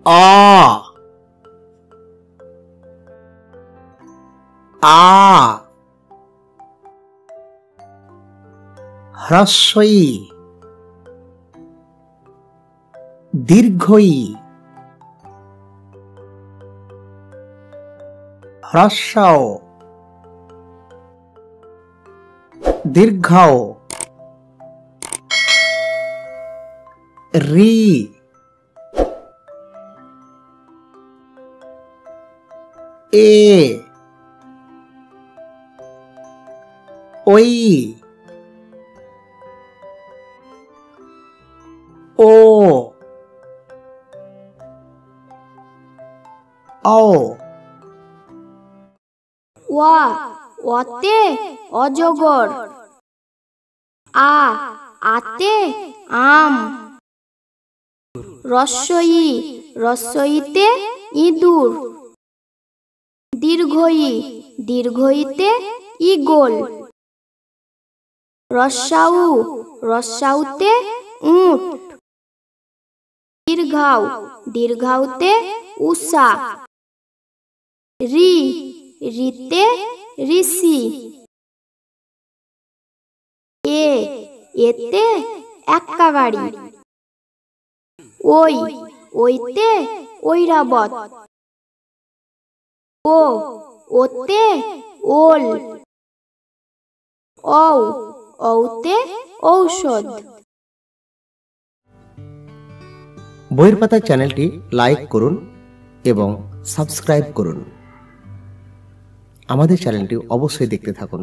অ আ হ্রস্ব ই দীর্ঘ ই হ্রস্ব ও দীর্ঘ ও রি এ ওই ও ও ওয়া ওতে অজগর। আ আতে আম। রস্বই রস্বইতে ইঁদুর। দীর্ঘই দীর্ঘইতে ঈগল। রস্যাউ রস্যাউতে উট। দীর্ঘাউ দীর্ঘাউতে উষা। রি রিতে ঋষি। এ এতে এক্কা গাড়ি। ওই ওইতে ঐরাবত। ও ওতে ওল। ঔ ঔতে ঔষধ। বইয়ের পাতা চ্যানেলটি লাইক করুন এবং সাবস্ক্রাইব করুন। আমাদের চ্যানেলটি অবশ্যই দেখতে থাকুন।